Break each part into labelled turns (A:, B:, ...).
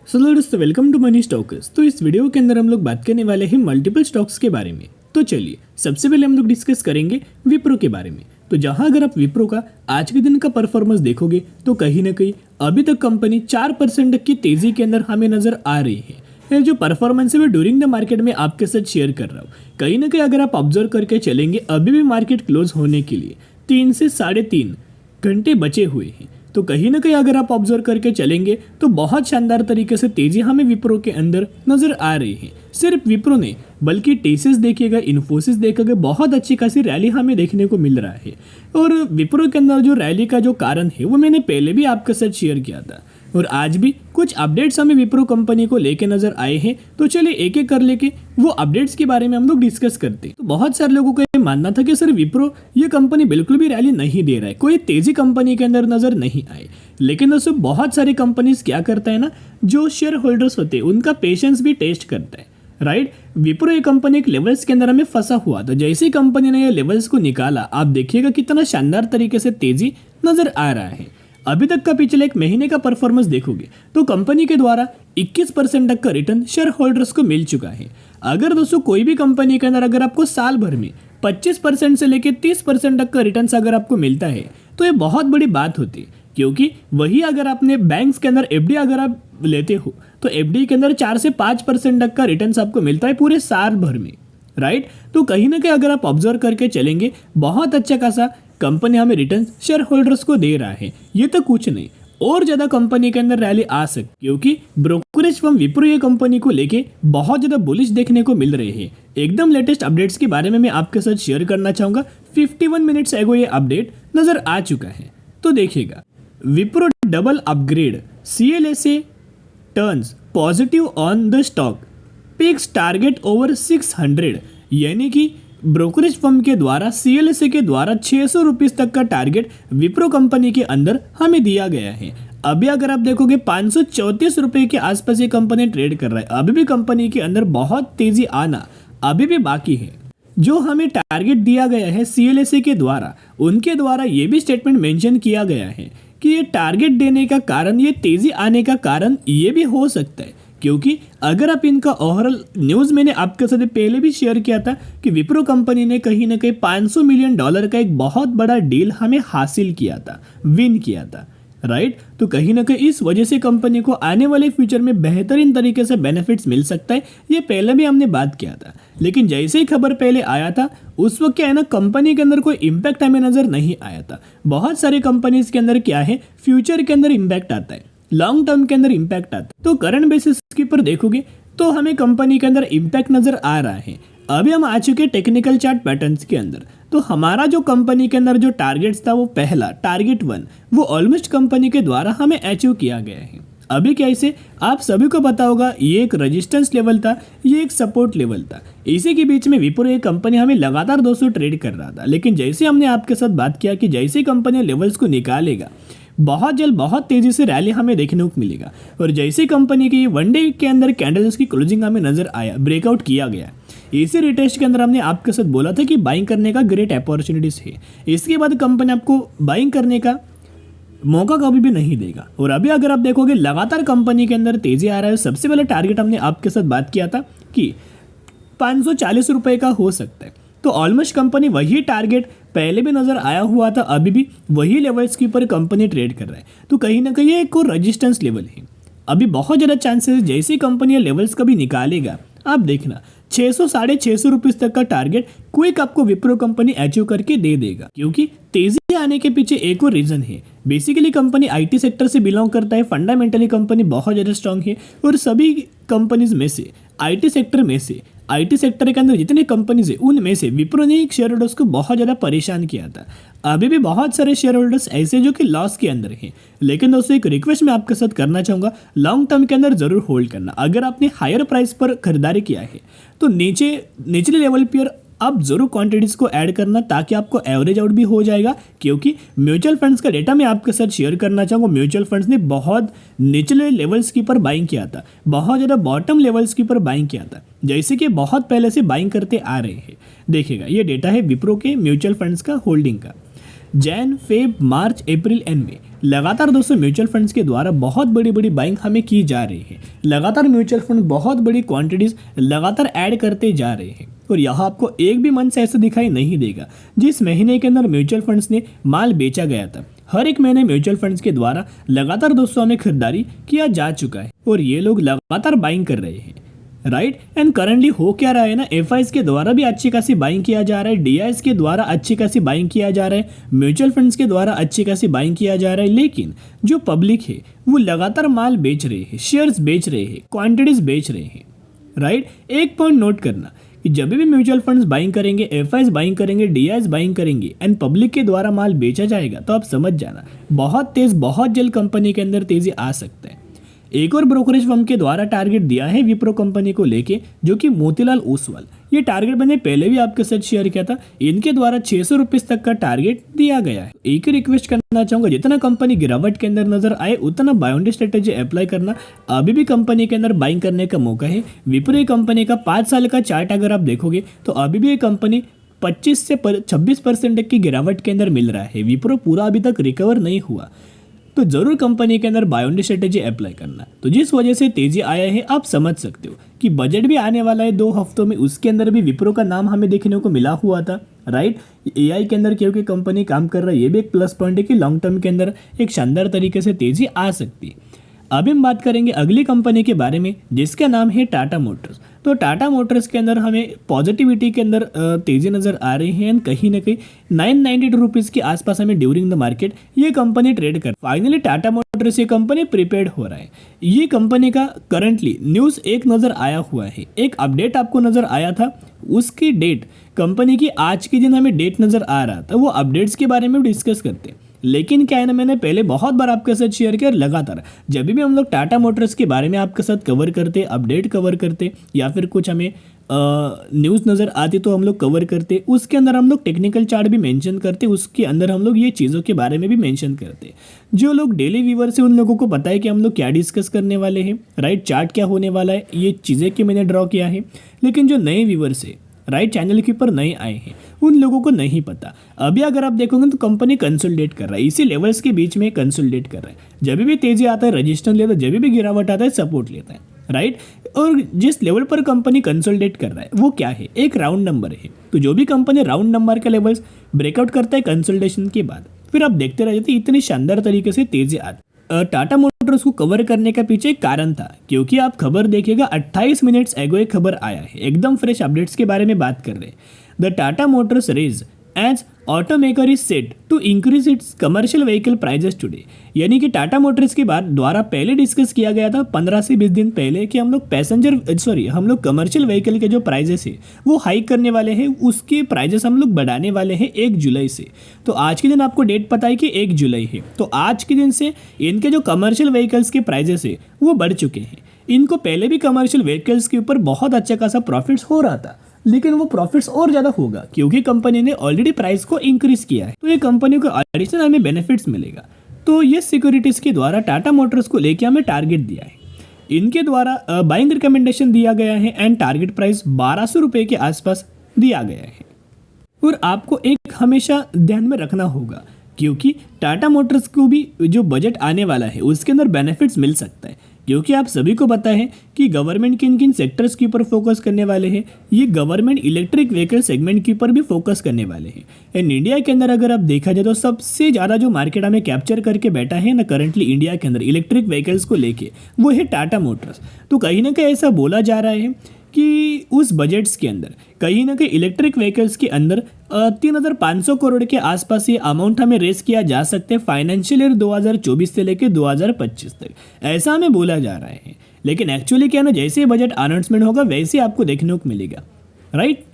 A: Hello दोस्तों, welcome to money stocks. तो इस वीडियो के अंदर हम लोग बात करने वाले हैं मल्टीपल स्टॉक्स के बारे में। तो चलिए सबसे पहले हम लोग डिस्कस करेंगे विप्रो के बारे में। तो जहां अगर आप विप्रो का आज के दिन का परफॉर्मेंस देखोगे तो कहीं ना कहीं अभी तक कंपनी 4% की तेजी के अंदर हमें नजर आ रही है। ये जो परफॉर्मेंस है वो ड्यूरिंग द मार्केट में आपके साथ शेयर कर रहा हूँ। कहीं ना कहीं अगर आप ऑब्जर्व करके चलेंगे अभी भी मार्केट क्लोज होने के लिए 3 से 3.5 घंटे बचे हुए हैं। तो कहीं ना कहीं अगर आप ऑब्जर्व करके चलेंगे तो बहुत शानदार तरीके से तेजी हमें विप्रो के अंदर नजर आ रही है। सिर्फ विप्रो ने बल्कि टीसीएस देखिएगा, इन्फोसिस देखिएगा, बहुत अच्छी खासी रैली हमें देखने को मिल रहा है। और विप्रो के अंदर जो रैली का जो कारण है वो मैंने पहले भी आपके साथ शेयर किया था और आज भी कुछ अपडेट्स हमें विप्रो कंपनी को लेके नजर आए हैं। तो चलिए एक एक कर लेके वो अपडेट्स के बारे में हम लोग डिस्कस करते हैं। तो बहुत सारे लोगों को ये मानना था कि सर विप्रो ये कंपनी बिल्कुल भी रैली नहीं दे रहा है, कोई तेजी कंपनी के अंदर नजर नहीं आई। लेकिन दोस्तों बहुत सारी कंपनीज क्या करता है ना, जो शेयर होल्डर्स होते हैं उनका पेशेंस भी टेस्ट करता है, राइट। विप्रो ये कंपनी एक लेवल्स के अंदर हमें फंसा हुआ था। जैसे ही कंपनी ने ये लेवल्स को निकाला, आप देखिएगा कितना शानदार तरीके से तेजी नजर आ रहा है। अभी तक का पिछले एक महीने का परफॉर्मेंस देखोगे तो कंपनी के द्वारा 21% तक का रिटर्न शेयर होल्डर्स को मिल चुका है। अगर दोस्तों कोई भी कंपनी के अंदर अगर आपको साल भर में 25% से लेकर 30% तक का रिटर्न अगर आपको मिलता है तो ये बहुत बड़ी बात होती है। क्योंकि वही अगर आपने बैंक्स के अंदर एफडी अगर आप लेते हो तो एफडी के अंदर 4 से 5% तक का रिटर्न आपको मिलता है पूरे साल भर में, राइट। तो कहीं ना कहीं अगर आप ऑब्जर्व करके चलेंगे बहुत अच्छा खासा कंपनी हमें रिटर्न शेयर होल्डर्स को दे रहा है। ये तो कुछ नहीं, और ज्यादा कंपनी के अंदर रैली आ सकती, क्योंकि ब्रोकरेज फर्म विप्रो ये कंपनी को लेके बहुत ज्यादा बुलिश देखने को मिल रहे हैं। एकदम लेटेस्ट अपडेट्स के बारे में मैं आपके साथ शेयर करना चाहूंगा। 51 मिनट्स एगो ये अपडेट नजर आ चुका है। तो देखिएगा, Wipro double upgrade, CLSA turns positive on the stock, picks target over 600। यानी कि ब्रोकरेज फर्म के द्वारा CLSA के द्वारा 600 रुपीज तक का टारगेट विप्रो कंपनी के अंदर हमें दिया गया है। अभी अगर आप देखोगे 534 रुपए के आसपास ये कंपनी ट्रेड कर रहा है। अभी भी कंपनी के अंदर बहुत तेजी आना अभी भी बाकी है। जो हमें टारगेट दिया गया है CLSA के द्वारा, उनके द्वारा ये भी स्टेटमेंट मेंशन किया गया है कि ये टारगेट देने का कारण, ये तेजी आने का कारण ये भी हो सकता है क्योंकि अगर आप इनका ओवरऑल न्यूज़ मैंने आपके साथ पहले भी शेयर किया था कि विप्रो कंपनी ने कहीं ना कहीं $500 मिलियन का एक बहुत बड़ा डील हमें हासिल किया था, विन किया था, राइट। तो कहीं ना कहीं इस वजह से कंपनी को आने वाले फ्यूचर में बेहतरीन तरीके से बेनिफिट्स मिल सकता है। ये पहले भी हमने बात किया था, लेकिन जैसे ही खबर पहले आया था उस वक्त क्या है ना, कंपनी के अंदर कोई इम्पैक्ट हमें नजर नहीं आया था। बहुत सारी कंपनीज के अंदर क्या है, फ्यूचर के अंदर इम्पैक्ट आता है, लॉन्ग टर्म के अंदर इम्पैक्ट आता है। तो करंट बेसिस के ऊपर देखोगे तो हमें कंपनी के अंदर इम्पैक्ट नजर आ रहा है। अभी हम आ चुके टेक्निकल चार्ट पैटर्न्स के अंदर। तो हमारा जो कंपनी के अंदर जो टारगेट्स था वो पहला टारगेट 1 वो ऑलमोस्ट कंपनी के द्वारा हमें अचीव किया गया है। अभी कैसे आप सभी को पता होगा, ये एक रेजिस्टेंस लेवल था, ये एक सपोर्ट लेवल था। इसी के बीच में विप्रो ये कंपनी हमें लगातार 200 ट्रेड कर रहा था। लेकिन जैसे हमने आपके साथ बात किया कि जैसे कंपनी लेवल्स को निकालेगा बहुत जल्द बहुत तेजी से रैली हमें देखने को मिलेगा। और जैसे कंपनी की वन डे के अंदर कैंडल्स की क्लोजिंग हमें नजर आया, ब्रेकआउट किया गया। इसी रिटेस्ट के अंदर हमने आपके साथ बोला था कि बाइंग करने का ग्रेट अपॉर्चुनिटीज है। इसके बाद कंपनी आपको बाइंग करने का मौका कभी भी नहीं देगा। और अभी अगर आप देखोगे लगातार कंपनी के अंदर तेजी आ रहा है। सबसे पहले टारगेट हमने आपके साथ बात किया था कि 540 रुपए का हो सकता है। तो ऑलमोस्ट कंपनी वही टारगेट पहले भी नजर आया हुआ था, अभी भी वही लेवल्स के ऊपर कंपनी ट्रेड कर रहा है। तो कहीं ना कहीं एक और रेजिस्टेंस लेवल है। अभी बहुत ज़्यादा चांसेस जैसे कंपनी लेवल्स कभी निकालेगा, आप देखना 600 साढ़े 600 रुपीज तक का टारगेट क्विक आपको विप्रो कंपनी अचीव करके दे देगा। क्योंकि तेजी आने के पीछे एक और रीजन है। बेसिकली कंपनी IT सेक्टर से बिलोंग करता है, फंडामेंटली कंपनी बहुत ज़्यादा स्ट्रांग है। और सभी कंपनीज में से IT सेक्टर में से IT सेक्टर के अंदर जितनी कंपनीज है उनमें से विप्रो ने एक शेयर होल्डर्स को बहुत ज़्यादा परेशान किया था। अभी भी बहुत सारे शेयर होल्डर्स ऐसे जो कि लॉस के अंदर हैं। लेकिन दोस्तों एक रिक्वेस्ट मैं आपके साथ करना चाहूँगा, लॉन्ग टर्म के अंदर जरूर होल्ड करना। अगर आपने हायर प्राइस पर खरीदारी किया है तो निचले लेवल पर आप जरूर क्वांटिटीज को ऐड करना ताकि आपको एवरेज आउट भी हो जाएगा। क्योंकि म्यूचुअल फंड्स का डेटा मैं आपके साथ शेयर करना चाहूँगा। म्यूचुअल फंड्स ने बहुत निचले लेवल्स के ऊपर बाइंग किया था, बहुत ज़्यादा बॉटम लेवल्स के ऊपर बाइंग किया था, जैसे कि बहुत पहले से बाइंग करते आ रहे हैं। देखिएगा ये डेटा है विप्रो के म्यूचुअल फंड्स का होल्डिंग का। Jan, Feb, March, April and May लगातार दोस्तों म्यूचुअल फंड्स के द्वारा बहुत बड़ी बड़ी बाइंग हमें की जा रही है। लगातार म्यूचुअल फंड बहुत बड़ी क्वांटिटीज लगातार ऐड करते जा रहे हैं और यहाँ आपको एक भी मंथ ऐसा दिखाई नहीं देगा जिस महीने के अंदर म्यूचुअल फंड्स ने माल बेचा गया था। हर एक महीने म्यूचुअल फंड्स के द्वारा लगातार दोस्तों हमें खरीदारी किया जा चुका है और ये लोग लगातार बाइंग कर रहे हैं, राइट। एंड करंटली हो क्या रहा है ना, एफआईज के द्वारा भी अच्छी खासी बाइंग किया जा रहा है, डीआईएस के द्वारा अच्छी खासी बाइंग किया जा रहा है, म्यूचुअल फंड्स के द्वारा अच्छी खासी बाइंग किया जा रहा है। लेकिन जो पब्लिक है वो लगातार माल बेच रहे हैं, शेयर्स बेच रहे हैं, क्वांटिटीज बेच रहे हैं, राइट। एक पॉइंट नोट करना कि जब भी म्यूचुअल फंड्स बाइंग करेंगे, एफआईज बाइंग करेंगे, डीआईएस बाइंग करेंगे एंड पब्लिक के द्वारा माल बेचा जाएगा तो आप समझ जाना बहुत तेज, बहुत जल्द कंपनी के अंदर तेजी आ सकता है। एक और ब्रोकरेज फर्म के द्वारा टारगेट दिया है विप्रो कंपनी को लेके, जो कि मोतीलाल ओसवाल। ये टारगेट मैंने पहले भी आपके साथ शेयर किया था। इनके द्वारा 600 रुपीज तक का टारगेट दिया गया है। एक ही रिक्वेस्ट करना चाहूंगा, जितना कंपनी गिरावट के अंदर नजर आए उतना बायोंडी स्ट्रेटेजी अप्लाई करना। अभी भी कंपनी के अंदर बाइंग करने का मौका है। विप्रो कंपनी का 5 साल का चार्ट अगर आप देखोगे तो अभी भी ये कंपनी 25 से 26% की गिरावट के अंदर मिल रहा है। विप्रो पूरा अभी तक रिकवर नहीं हुआ, तो जरूर कंपनी के अंदर बायोंडी स्ट्रेटेजी अप्लाई करना। तो जिस वजह से तेजी आया है आप समझ सकते हो कि बजट भी आने वाला है 2 हफ्तों में, उसके अंदर भी विप्रो का नाम हमें देखने को मिला हुआ था, राइट। एआई के अंदर क्योंकि कंपनी काम कर रहा है, ये भी एक प्लस पॉइंट है कि लॉन्ग टर्म के अंदर एक शानदार तरीके से तेजी आ सकती है। अभी हम बात करेंगे अगली कंपनी के बारे में जिसका नाम है टाटा मोटर्स। तो टाटा मोटर्स के अंदर हमें पॉजिटिविटी के अंदर तेजी नजर आ रही है। कहीं ना कहीं 992 रुपीज़ के आसपास हमें ड्यूरिंग द मार्केट ये कंपनी ट्रेड कर। फाइनली टाटा मोटर्स ये कंपनी प्रिपेयर्ड हो रहा है। ये कंपनी का करंटली न्यूज़ एक नज़र आया हुआ है, एक अपडेट आपको नज़र आया था, उसकी डेट कंपनी की आज के दिन हमें डेट नज़र आ रहा था। वो अपडेट्स के बारे में डिस्कस करते हैं। लेकिन क्या है ना, मैंने पहले बहुत बार आपके साथ शेयर किया, लगातार जब भी हम लोग टाटा मोटर्स के बारे में आपके साथ कवर करते, अपडेट कवर करते या फिर कुछ हमें न्यूज़ नज़र आती तो हम लोग कवर करते, उसके अंदर हम लोग टेक्निकल चार्ट भी मेंशन करते, उसके अंदर हम लोग ये चीज़ों के बारे में भी मेंशन करते। जो लोग डेली व्यूअर्स हैं उन लोगों को पता है कि हम लोग क्या डिस्कस करने वाले हैं, राइट, चार्ट क्या होने वाला है, ये चीज़ें कि मैंने ड्रॉ किया है। लेकिन जो नए व्यूअर्स है, राइट, चैनल के ऊपर नए आए हैं, उन लोगों को नहीं पता। अभी अगर आप देखोगे तो कंपनी कंसोलिडेट कर रहा है, इसी लेवल्स के बीच में कंसोलिडेट कर रहा है। जब भी तेजी आता है रजिस्टेंस लेता है, जब भी गिरावट आता है सपोर्ट लेता है, राइट। और जिस लेवल पर कंपनी कंसोलिडेट कर रहा है वो क्या है, एक राउंड नंबर है। तो जो भी कंपनी राउंड नंबर के लेवल्स ब्रेकआउट करता है कंसोलिडेशन के बाद, फिर आप देखते रह जाते इतनी शानदार तरीके से तेजी आती। टाटा मोटर्स को कवर करने का पीछे एक कारण था, क्योंकि आप खबर देखिएगा 28 मिनट्स एगो एक खबर आया है, एकदम फ्रेश अपडेट्स के बारे में बात कर रहे हैं। The Tata Motors rises as automaker is set to increase its commercial vehicle prices today. यानी कि टाटा मोटर्स के बाद द्वारा पहले डिस्कस किया गया था 15 से 20 दिन पहले कि हम लोग कमर्शियल व्हीकल के जो प्राइजेस है वो हाइक करने वाले हैं, उसके प्राइजेस हम लोग बढ़ाने वाले हैं 1 जुलाई से। तो आज के दिन आपको डेट पता है कि 1 जुलाई है, तो आज के दिन से इनके जो कमर्शियल व्हीकल्स के प्राइजेस है वो बढ़ चुके हैं। इनको पहले भी कमर्शियल व्हीकल्स के ऊपर बहुत अच्छा खासा प्रॉफिट्स हो रहा था, लेकिन वो प्रॉफिट्स और ज़्यादा होगा क्योंकि कंपनी ने ऑलरेडी प्राइस को इंक्रीज किया है। तो ये कंपनी को एडिशनल हमें बेनिफिट्स मिलेगा। तो ये सिक्योरिटीज़ के द्वारा टाटा मोटर्स को लेके हमें टारगेट दिया है। इनके द्वारा बाइंग रिकमेंडेशन दिया गया है एंड टारगेट प्राइस 1200 रुपये के आसपास दिया गया है। और आपको एक हमेशा ध्यान में रखना होगा, क्योंकि टाटा मोटर्स को भी जो बजट आने वाला है उसके अंदर बेनिफिट्स मिल सकता है, क्योंकि आप सभी को पता है कि गवर्नमेंट किन किन सेक्टर्स के ऊपर फोकस करने वाले हैं। ये गवर्नमेंट इलेक्ट्रिक व्हीकल सेगमेंट के ऊपर भी फोकस करने वाले हैं। एंड इंडिया के अंदर अगर आप देखा जाए तो सबसे ज़्यादा जो मार्केट हमें कैप्चर करके बैठा है ना करंटली इंडिया के अंदर इलेक्ट्रिक व्हीकल्स को लेके, वो है टाटा मोटर्स। तो कहीं ना कहीं ऐसा बोला जा रहा है कि उस बजट्स के अंदर कहीं ना कहीं इलेक्ट्रिक व्हीकल्स के अंदर 3500 करोड़ के आसपास ये अमाउंट हमें रेस किया जा सकते हैं फाइनेंशियल ईयर 2024 से लेकर 2025 तक, ऐसा हमें बोला जा रहा है। लेकिन एक्चुअली क्या ना, जैसे ही बजट अनाउंसमेंट होगा वैसे आपको देखने को मिलेगा, राइट।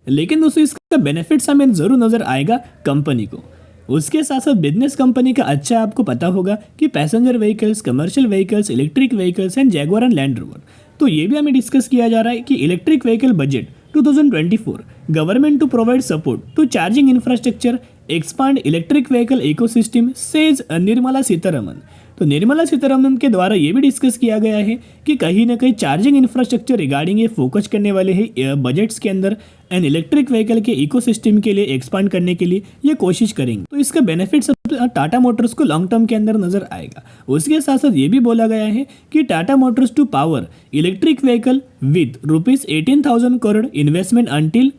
A: लेकिन दोस्तों इसका बेनिफिट्स हमें ज़रूर नज़र आएगा कंपनी को। उसके साथ साथ बिजनेस कंपनी का अच्छा आपको पता होगा कि passenger vehicles, commercial vehicles, electric vehicles and Jaguar and land rover. तो ये भी हमें डिस्कस किया जा रहा है कि electric vehicle budget 2024 government to provide support to charging infrastructure, expand electric vehicle ecosystem, says Nirmala Sitharaman. तो निर्मला सीतारमन के द्वारा ये भी डिस्कस किया गया है कि कहीं ना कहीं चार्जिंग इंफ्रास्ट्रक्चर रिगार्डिंग ये फोकस करने वाले हैं बजट्स के अंदर एंड इलेक्ट्रिक व्हीकल के इकोसिस्टम के लिए एक्सपांड करने के लिए ये कोशिश करेंगे। तो इसका बेनिफिट सब टाटा मोटर्स को लॉन्ग टर्म के अंदर नजर आएगा। उसके साथ साथ ये भी बोला गया है कि Tata Motors to power electric vehicle with ₹18,000 crore investment until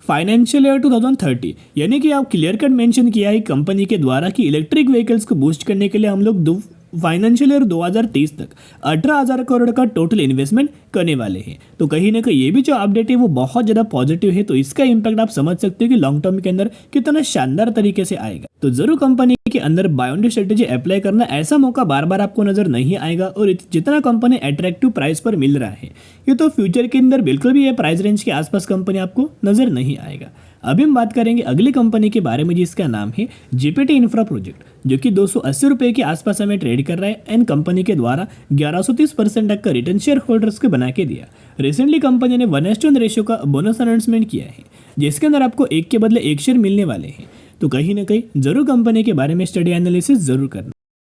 A: financial year 2030, यानी कि आप क्लियर कट मेंशन किया है कंपनी के द्वारा कि इलेक्ट्रिक व्हीकल्स को बूस्ट करने के लिए हम लोग फाइनेंशियल ईयर 2030 तक 18,000 करोड़ का टोटल इन्वेस्टमेंट करने वाले हैं। तो कहीं ना कहीं ये भी जो अपडेट है वो बहुत ज़्यादा पॉजिटिव है। तो इसका इम्पैक्ट आप समझ सकते हो कि लॉन्ग टर्म के अंदर कितना शानदार तरीके से आएगा। तो जरूर कंपनी के अंदर बायोंडी स्ट्रेटेजी अप्लाई करना, ऐसा मौका बार बार आपको नजर नहीं आएगा। और जितना कंपनी अट्रैक्टिव प्राइस पर मिल रहा है ये तो फ्यूचर के अंदर बिल्कुल भी ये प्राइस रेंज के आसपास कंपनी आपको नजर नहीं आएगा। अभी हम बात करेंगे अगली कंपनी के बारे में जिसका नाम है जीपीटी इंफ्रा प्रोजेक्ट, जो कि 280 रुपये के आसपास हमें ट्रेड कर रहा है एंड कंपनी के द्वारा 1130% तक का रिटर्न शेयर होल्डर्स को बना के दिया। रिसेंटली कंपनी ने 1:1 रेशियो का बोनस अनाउंसमेंट किया है जिसके अंदर आपको एक के बदले एक शेयर मिलने वाले हैं। तो कहीं ना कहीं जरूर कंपनी के बारे में स्टडी एनालिसिस जरूर करना।